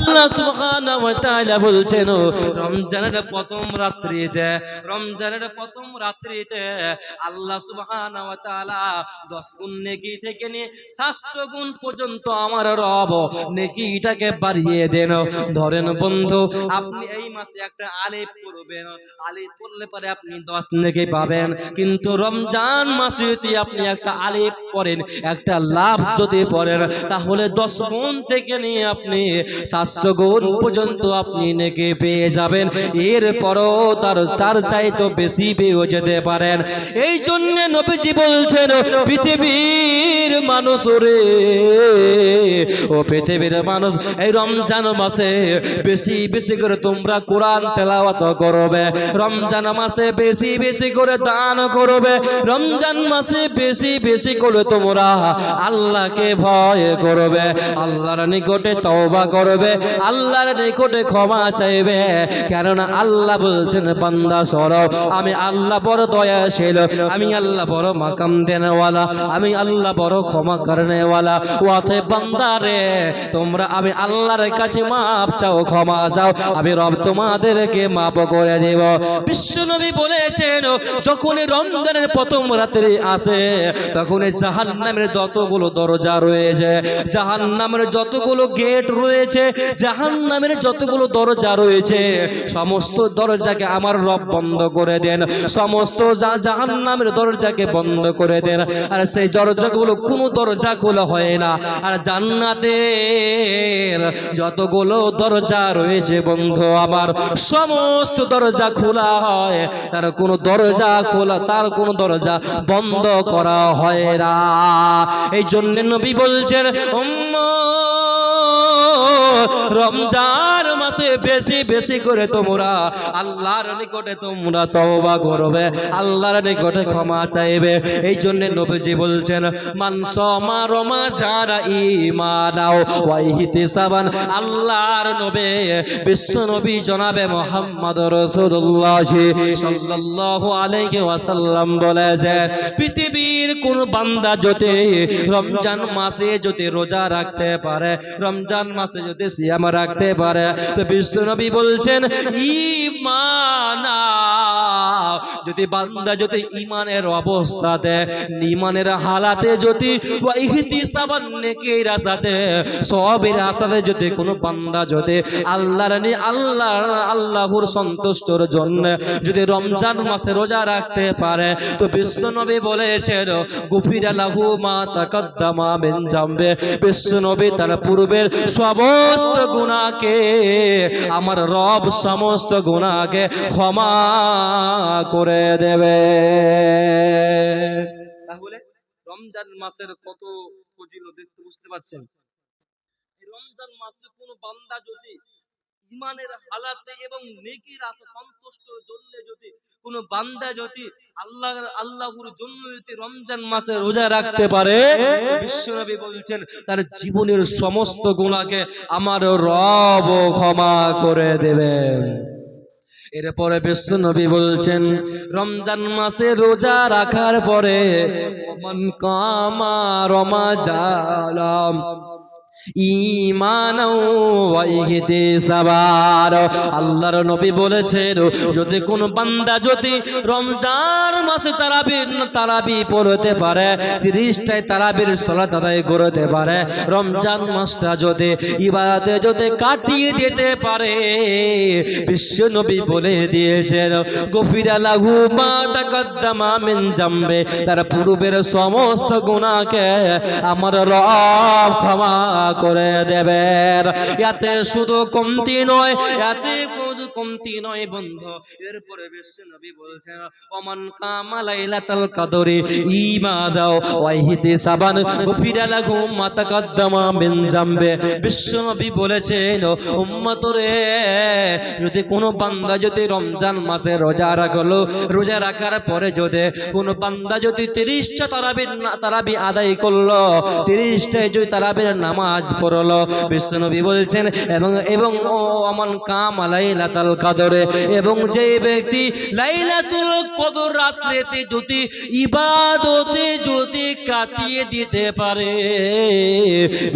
আল্লাহ সুবহানাহু ওয়া তাআলা বলছেন রমজানের প্রথম রাত্রিতে আল্লাহ সুবহানাহু ওয়া তাআলা 10 গুণ নেকি থেকে নিয়ে 700 গুণ পর্যন্ত আমার রব নেকিটাকে বাড়িয়ে দেন। ধরেন বন্ধু, আপনি এই মাসে একটা আলিফ পড়বেন, আলিফ পড়লে পরে আপনি 10 নেকি পাবেন। কিন্তু রমজান মাসে যদি আপনি একটা আলিফ পড়েন, একটা লাফ যদি পড়েন, তাহলে 10 গুণ থেকে নিয়ে আপনি 700 গুণ পর্যন্ত আপনি নেকি পেয়ে যাবেন। এরপরও তার চাইতে বেশি পেয়ে যেতে পারেন। এই জন্য নবীজি বলছেন, পৃথিবীর মানুষ রে, ও পৃথিবীর মানুষ, এই রমজান মাসে বেশি বেশি করে তোমরা কোরআন তেলাওয়াত করবে, রমজান মাসে বেশি বেশি করে দান করবে, রমজান মাসে বেশি বেশি করে তোমরা আল্লাহকে ভয় করবে, আল্লাহর নিকটে তওবা করবে, আল্লাহর নিকটে ক্ষমা চাইবে। কেননা আল্লাহ বলছেন, বান্দা শোনো, আমি আল্লাহ বড় দয়াশীল, আমি আল্লাহ বড় মাকাম দেনেওয়ালা, আমি আল্লাহ বড় ক্ষমা করনেওয়ালা। ওয়াতে বান্দা রে, তোমরা আমি আল্লাহর কাছে মাপ চাও, ক্ষমা চাও, আমি রব তোমাদেরকে মাপ করে দেব। বিশ্বনবী বলেছেন, যখন রমজানের প্রথম রাত্রি আসে, তখন জাহান্নামের যতগুলো দরজা রয়েছে, জাহান্নামের যতগুলো গেট রয়েছে, জাহান্নামের যতগুলো দরজা রয়েছে, সমস্ত দরজাকে আমার রব বন্ধ করে দেন, সমস্ত জাহান্নামের দরজাকে বন্ধ করে দেন। আর সেই দরজাগুলো কোনো দরজা খোলা হয় না। আর জান্নাতের যতগুলো দরজা রয়েছে বন্ধু আমার, সমস্ত দরজা খোলা হয়, তার কোনো দরজা বন্ধ করা হয় না। এই জন্য নবী বলছেন, রমজান মাসে বেশি বেশি করে তোমরা আল্লাহর নিকটে তোমরা তওবা করবে, আল্লাহর নিকটে ক্ষমা চাইবে। এই জন্য নবীজি বলছেন, মান সামা রমাজান ঈমানাও ওয়া ইহতিসাবান। আল্লাহর নবী বিশ্ব নবী জনাবে মুহাম্মদ রাসূলুল্লাহ সাল্লাল্লাহু আলাইহি ওয়াসাল্লাম বলেছেন, পৃথিবীর কোন বান্দা যদি রমজান মাসে যদি রোজা রাখতে পারে, রমজান মাসে যদি সিয়াম রাখতে পারে, তো বিশ্বনবী বলছেন, ঈমানা, যদি বান্দা যদি ঈমানের অবস্থাতে, ঈমানের হালাতে যদি ওয়া ইহতিসাবান, নেকির আশাতে, সওয়াবের আশাতে যদি কোনো বান্দা যদি আল্লাহর সন্তুষ্টর জন্য যদি রমজান মাসে রোজা রাখতে পারে, তো বিশ্বনবী বলেছেন, গুফিরা লাহু মা তাকাদ্দামা মিন জামবে। বিশ্বনবী তার পূর্বের সমস্ত গুনাহকে আমার রব সমস্ত গুনাহকে ক্ষমা করে দেবে। তাহলে রমজান মাসের কত ফজিলত দেখতে বুঝতে পারছেন। রমজান মাসে কোন বান্দা যদি ঈমানের হালাতে এবং নেকির আশা সন্তুষ্টর জন্য যদি কোন বান্দা যদি আল্লাহর জন্য যদি রমজান মাসে রোজা রাখতে পারে, বিশ্বনবী বলেছেন, তার জীবনের সমস্ত গুনাহকে আমার রব ক্ষমা করে দেবেন। এরপরে বিশ্বনবী বলছেন, রমজান মাসে রোজা রাখার পরে মান কামা রমাজান ঈমানাও ওয়া ইহতিসাবান। আল্লাহর নবী বলেছেন, যদি কোন বান্দা যদি রমজান মাসে তারাবি পড়তে পারে, 30টায় তারাবির সালাত আদায় করতে পারে, রমজান মাসটা যদি ইবাদতে যদি কাটিয়ে দিতে পারে, বিশ্ব নবী বলে দিয়েছেন, গফিরা লাহু মা তাকাদ্দামা মিন জামবে, তার পূর্বের সমস্ত গুনাহকে আমার রব ক্ষমা করে দেবেন। এতে শুধু কমতি নয়, বন্ধু। এরপরে বিশ্বনবী বলছেন, ওমান কামা লাইলাতুল কদরি ঈমানাও ওয়া ইহতিসাবান গুফিরা লাহু মা তাকাদ্দামা মিন জামবে। বিশ্বনবী বলেছেন, উম্মত রে, যদি কোনো বান্দা যদি রমজান মাসে রোজা রাখলো, রোজা রাখার পরে যদি কোনো বান্দা যদি 30টা তারাবি আদায় করলো, 30টায় যদি তারাবির নামাজ পড়লো, বিশ্বনবী বলছেন, এবং ওমান কামা লাইলাতুল লাইলাতুল কদরে, এবং যে ব্যক্তি লাইলাতুল কদর রাত্রিতে যদি ইবাদতে যদি কাটিয়ে দিতে পারে,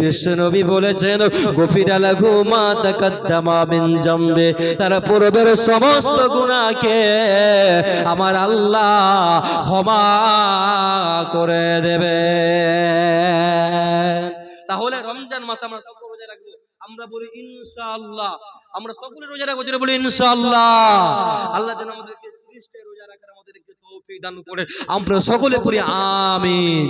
বিশ্বনবী বলেছেন গফিরা লাহু মা তাকাদ্দামা মিন জামবে, তার পূর্বের সমস্ত গুনাহকে আমার আল্লাহ ক্ষমা করে দেবে। তাহলে রমজান মাস আমরা সকলে রোজা রাখবো, আমরা বলি ইনশাআল্লাহ, আমরা সকলে রোজা রাখবো, যেটা বলি ইনশাআল্লাহ। আল্লাহ যেন আমাদেরকে 30টা রোজা রাখার আমাদেরকে তৌফিক দান করে, আমরা সকলে পড়ি আমিন।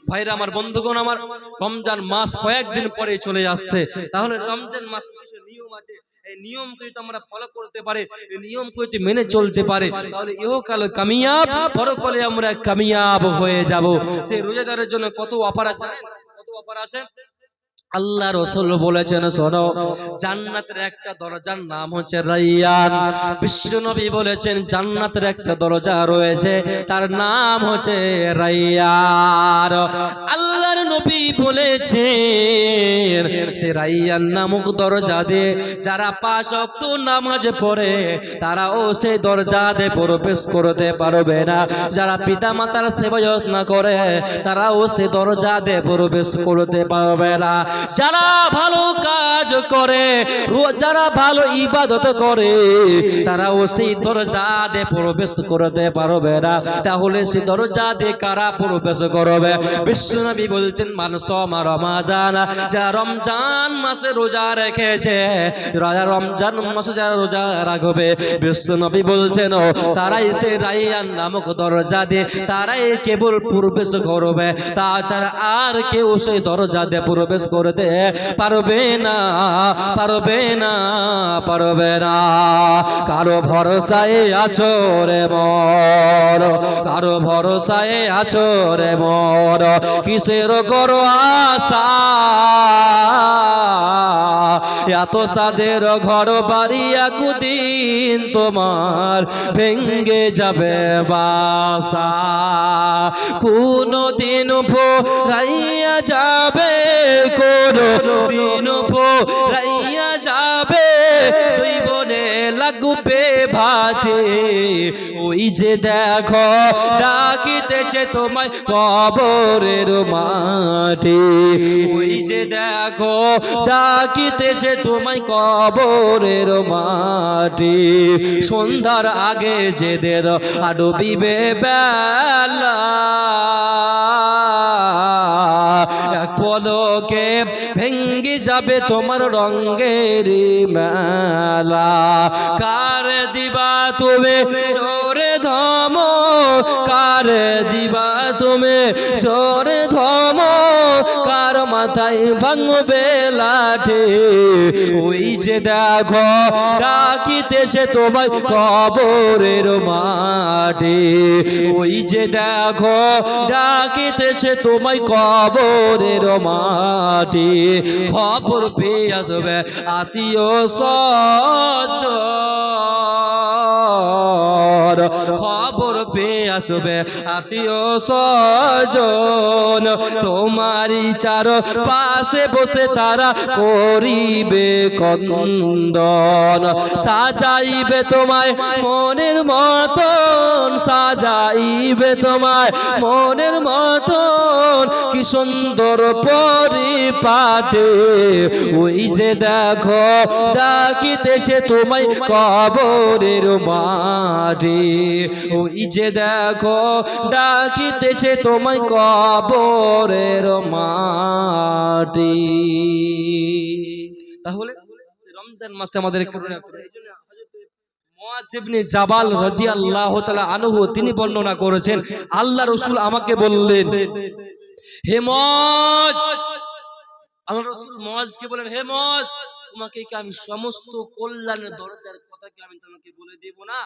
ভাইরা আমার, বন্ধুগণ আমার, রমজান মাস কয়েকদিন পরে চলে আসছে। তাহলে রমজান মাস কিছু নিয়ম আছে, এই নিয়ম যদি আমরা ফলো করতে পারে, এই নিয়ম যদি মেনে চলতে পারে, তাহলে ইহকাল কামিয়াব, পরকালে আমরা কামিয়াব হয়ে যাব। সেই রোজাদারের জন্য কত অফার আছে জানেন? কত অফার আছে? আল্লাহ রাসূল বলেছেন, শোনো, জান্নাতের একটা দরজার নাম হচ্ছে রায়্যান। বিশ্বনবী বলেছেন জান্নাতের একটা দরজা রয়েছে, তার নাম হচ্ছে রায়্যান। আল্লাহর নবী বলেছেন সে রায়্যান নামক দরজা দিয়ে যারা 5 ওয়াক্ত নামাজ পড়ে তারাও সেই দরজা দিয়ে প্রবেশ করতে পারবে না। যারা পিতামাতার সেবা যত্ন করে তারাও সেই দরজা দিয়ে প্রবেশ করতে পারবে না। যারা ভালো কাজ করে, যারা ভালো ইবাদত করে, তারাও সেই দরজা দিয়ে প্রবেশ করতে পারবে না। তাহলে সেই দরজা দিয়ে কারা প্রবেশ করবে? বিশ্বনবী বলছেন মানসমা রমাজান, যারা রমজান মাসে রোজা রেখেছে, রমজান মাসে যারা রোজা রাখবে, বিশ্বনবী বলছেন তারাই সেই রায়্যান নামক দরজা দিয়ে তারাই কেবল প্রবেশ করবে, তাছাড়া আর কেউ সেই দরজা দিয়ে প্রবেশ করতে পারবে না, পারবে না, পারবে না। কারো ভরসায় আছো রে মর, কারো ভরসায় আছো রে মর, কিসের করো আশা? এত সাদের ঘর বাড়ি একদিন তোমার ভেঙ্গে যাবে বাসা, কোন দিন ফুরাইয়া যাবে, কোন দিন ফুরাইয়া যাবে, জীবনে লাগবে ভাতে। ওই যে দেখো ডাকিতেছে তোমায় কবরের মাটি, ওই যে দেখো ডাকিতেছে তোমায় কবরের মাটি। সন্ধ্যার আগে যেদের ডুবিবে বেলা, এক পলকে ভেঙ্গে যাবে তোমার রঙের মেলা। কার দিবা তুমি জোরে ধম, কার দিবা তুমি জোরে ধম, কার মাথায় ভাঙবে লাঠি। ওই যে দেখো ডাকিতেছে তোমায় কবরের মাটি, ওই যে দেখো ডাকিতেছে তোমায় কবরের মাটি। খবর পেয়ে আসবে আত্মীয় স্বজন, খবর পেয়ে আসবে আত্মীয় স্বজন, তোমারই চার পাশে বসে তারা করিবে কন্দন। সাজাইবে তোমায় মনের মতন, সাজাইবে তোমায় মনের মতন, কি সুন্দর পরিপাটে। ওই যে দেখো ডাকিতেছে তোমায় কবরের মাটি, ওই যে দেখো ডাকিতেছে তোমায় কবরের মাটি। তাহলে রমজান মাসে আমাদের মুআয ইবনে জাবাল রাদিয়াল্লাহু তাআলা আনহু তিনি বর্ণনা করেছেন, আল্লাহ রাসূল আমাকে বললেন, হে মুআয, আল্লাহ রাসূল মুআযকে বলেন, হে মুআয, তোমাকে কি আমি সমস্ত কল্যাণের দরজার কথা কি আমি তোমাকে বলে দেব না?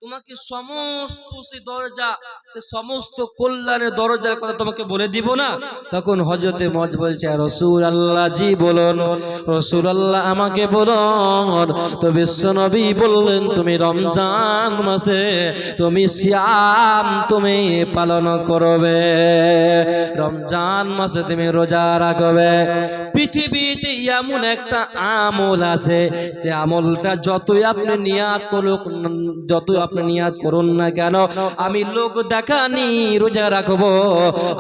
তোমাকে সমস্ত সে দরজা, সে সমস্ত কল্যাণের দরজার কথা তোমাকে বলে দিব না? তখন হযরতে মজ বলছে, রাসূলুল্লাহ জি বলুন। রাসূলুল্লাহ আমাকে বলুন। তো বিশ্বনবী বললেন, তুমি রমজান মাসে তুমি সিয়াম তুমি পালন করবে, রমজান মাসে তুমি রোজা রাখবে। পৃথিবীতে এমন একটা আমল আছে, সে আমলটা যতই আপনি নিয়াত করুন, যতই আপনি নিয়াত করুন না কেন, আমি লোক দেখানি রোজা রাখবো,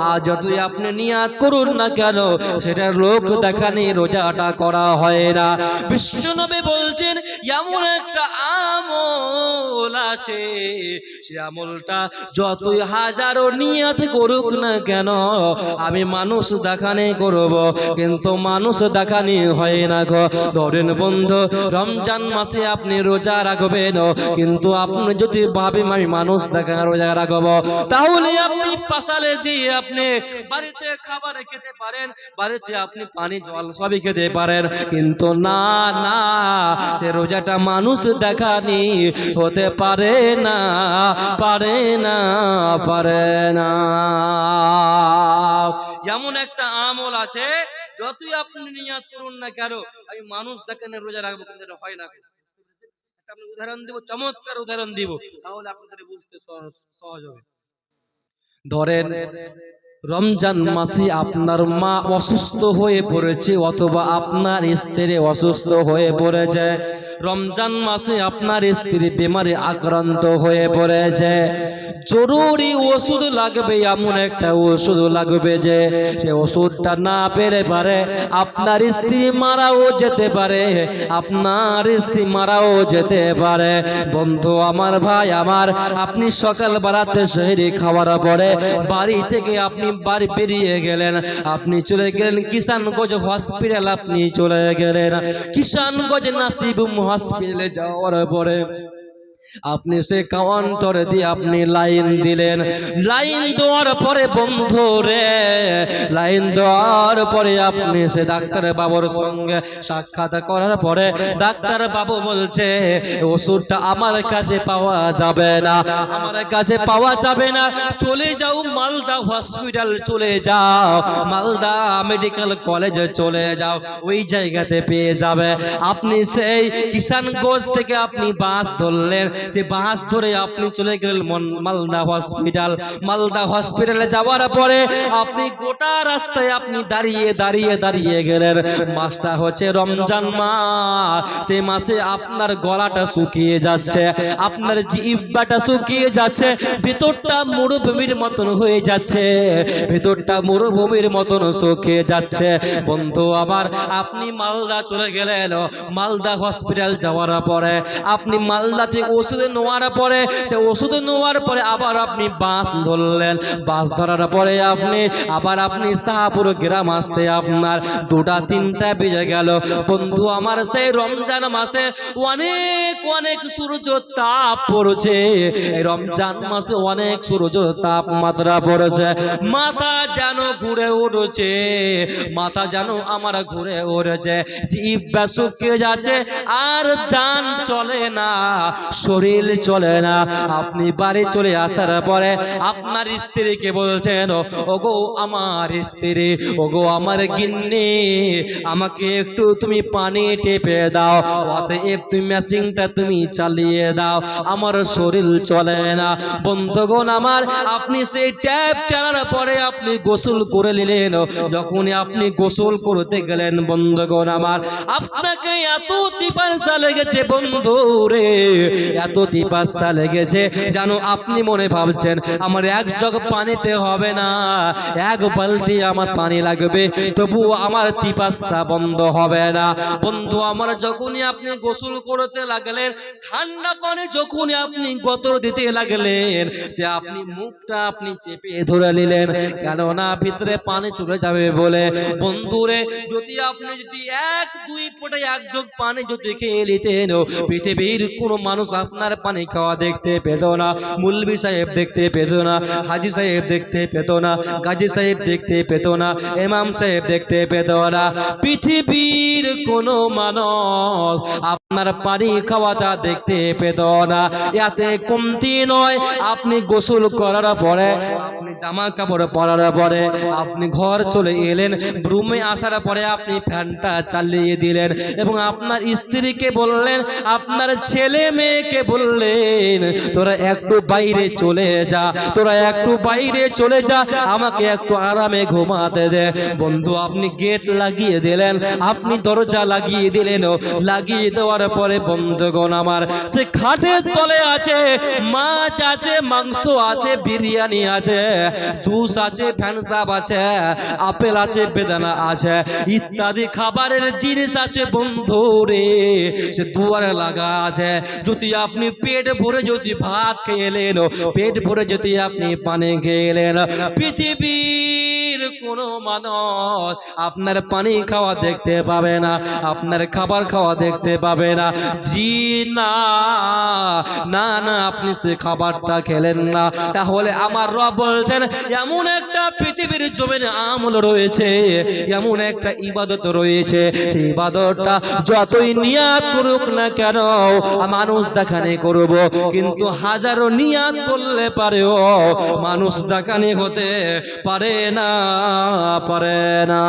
আর যতই আপনি নিয়াত করুন না কেন, সেটা লোক দেখানি রোজাটা করা হয় না। বিশ্বনবী বলছেন এমন একটা আমল আছে, সে আমলটা যতই হাজারো নিয়াত করুক না কেন, আমি মানুষ দেখানি করব, কিন্তু মানুষ দেখানি হয় না গো। ধরেন বন্ধু, রমজান মাসে আপনি রোজা রাখবেন, কিন্তু আপনি যদি ভাবেন আমি মানুষ দেখা রোজা রাখবো, তাহলে আপনি পাশালে দিয়ে আপনি বাড়িতে খাবার খেতে পারেন, বাড়িতে আপনি পানি জল সবই খেতে পারেন, কিন্তু না না, সে রোজাটা মানুষ দেখানি হতে পারে না, পারে না, পারে না। এমন একটা আমল আছে, যতই আপনি নিয়াত করুন না কেন, আমি মানুষ দেখানে রোজা রাখবো, কিন্তু এটা হয় না। আমি উদাহরণ দিব, চমৎকার উদাহরণ দিব, তাহলে আপনাদের বুঝতে সহজ হবে। ধরেন রমজান মাসে আপনার মা অসুস্থ হয়ে পড়েছে, অথবা আপনার স্ত্রী অসুস্থ হয়ে পড়েছে। রমজান মাসে আপনার স্ত্রী বেমারে আক্রান্ত হয়ে পড়েছে, জরুরি ওষুধ লাগবে, এমন একটা ওষুধ লাগবে যে সে ওষুধটা না পেলে পারে আপনার স্ত্রী মারাও যেতে পারে, আপনার স্ত্রী মারাও যেতে পারে। বন্ধু আমার, ভাই আমার, আপনি সকাল বেলাতে সেহরি খাওয়ার পরে বাড়ি থেকে আপনি বাড়ি বেরিয়ে গেলেন, আপনি চলে গেলেন কিষানগঞ্জ হসপিটাল, আপনি চলে গেলেন কিষানগঞ্জ নাসিব হসপিটালে। যাওয়ার পরে আপনি সে কাউন্টারে দিয়ে আপনি লাইন দিলেন, লাইন দেওয়ার পরে বন্ধু রে, লাইন দেওয়ার পরে আপনি সে ডাক্তার বাবুর সঙ্গে সাক্ষাৎ করার পরে ডাক্তার বাবু বলছে ওষুধটা আমার কাছে পাওয়া যাবে না, আমার কাছে পাওয়া যাবে না, চলে যাও মালদা হসপিটাল, চলে যাও মালদা মেডিকেল কলেজে চলে যাও, ওই জায়গাতে পেয়ে যাবে। আপনি সেই কিষানগঞ্জ থেকে আপনি বাস ধরলেন, সে বাস ধরে আপনি চলে গেলেন মালদা হসপিটাল। মালদা হসপিটালে যাওয়ার পরে আপনি গোটা রাস্তায় আপনি দাঁড়িয়ে দাঁড়িয়ে দাঁড়িয়ে গেলেন। মাসটা হচ্ছে রমজান মাস, সেই মাসে আপনার গলাটা শুকিয়ে যাচ্ছে, আপনার জিহ্বাটা শুকিয়ে যাচ্ছে, ভিতরটা মরুভূমির মতন হয়ে যাচ্ছে, ভিতরটা মরুভূমির মতন শুকিয়ে যাচ্ছে। বন্ধু আবার আপনি মালদা চলে গেলেন, মালদা হসপিটাল যাওয়ার পরে আপনি মালদাতে ওষুধ নেওয়ার পরে, সে ওষুধ নেওয়ার পরে আবার আপনি বাস ধরলেন, বাস ধরার পরে আপনি আবার আপনি শাহপুর গ্রাম আসতে আপনার 2টা 3টা বেজে গেল। বন্ধু আমার, সেই রমজান মাসে অনেক অনেক সূর্য তাপ পড়ছে, এই রমজান মাসে অনেক সূর্য তাপমাত্রা পড়েছে, মাথা যেন ঘুরে উঠছে, মাথা যেন আমার ঘুরে উঠছে, জিহ্বা শুকিয়ে যাচ্ছে, আর জান চলে না, শরীর চলে না। আপনি বাড়ি চলে আসার পরে আপনার স্ত্রীকে বলছেন, ওগো আমার স্ত্রী, ওগো আমার গিন্নি, আমাকে একটু তুমি পানি টেপে দাও, অতএব তুমি মেশিনটা তুমি চালিয়ে দাও, আমার শরীর চলে না। বন্ধুগণ আমার, আপনি সেই ট্যাপ চালানোর পরে আপনি গোসল করে নিলেন, যখন আপনি গোসল করতে গেলেন বন্ধুগণ আমার, আপনাকে এত পিপাসা লেগেছে বন্ধু রে, এত পিপাসা লেগেছে জানো, আপনি মনে ভাবছেন আমার এক জগ পানিতে হবে না, এক বালতি আমার পানি লাগবে, তবু আমার পিপাসা বন্ধ হবে না। বন্ধু আমার, যখনই আপনি গোসল করতে লাগলেন, ঠান্ডা পানি যখনই আপনি গতর দিতে লাগলেন, সে আপনি মুখটা আপনি চেপে ধরে নিলেন, কেননা ভিতরে পানি চলে যাবে বলে। বন্ধুরে, যদি আপনি যদি 1-2 ফোঁটা 1 জগ পানি যদি খেয়ে নিতেন, পৃথিবীর কোনো মানুষ আপনার পানি খাওয়া দেখতে পেত না, মুলবি সাহেব দেখতে পেত না, হাজি সাহেব দেখতে পেত না, গাজী সাহেব দেখতে পেত না, ইমাম সাহেব দেখতে পেত না, পৃথিবীর কোনো মানুষ আপনার পানি খাওয়াটা দেখতে পেত না। এতে কমতি নয়, আপনি গোসল করার পরে, আপনি জামা কাপড় পরার পরে, আপনি ঘর চলে এলেন, রুমে আসার পরে আপনি ফ্যানটা চালিয়ে দিলেন এবং আপনার স্ত্রীকে বললেন, আপনার ছেলে মেয়েকে বললেন, তোরা একটু বাইরে চলে যা, তোরা একটু বাইরে চলে যা, আমাকে একটু আরামে ঘুমাতে দে। বন্ধু, আপনি গেট লাগিয়ে দিলেন, আপনি দরজা লাগিয়ে দিলেন, লাগিয়ে দেওয়ার পরে বন্ধুগণ আমার, সে খাটের তলে আছে মাছ আছে, মাংস আছে, বিরিয়ানি আছে, জুস আছে, ফ্যানসাপ আছে, আপেল আছে, বেদানা আছে, ইত্যাদি খাবারের জিনিস আছে বন্ধু রে, সে দুয়ারে লাগা আছে। যদি আপনি পেট ভরে যদি ভাত খেলেন, পেট ভরে যদি আপনি পানি খেলেন, পৃথিবীর কোনো মানুষ আপনার পানি খাওয়া দেখতে পাবে না, আপনার খাবার খাওয়া দেখতে পাবে না। জি না, না না, আপনি সে খাবারটা খেলেন না, তাহলে আমার রব বলছেন এমন একটা পৃথিবীর জমিনে আমল রয়েছে, এমন একটা ইবাদত রয়েছে, সেই ইবাদতটা যতই নিয়াত করুক না কেন, মানুষ দেখানি করব, কিন্তু হাজারো নিয়াত করলে পারেও মানুষ দেখানি হতে পারে না, পারে না।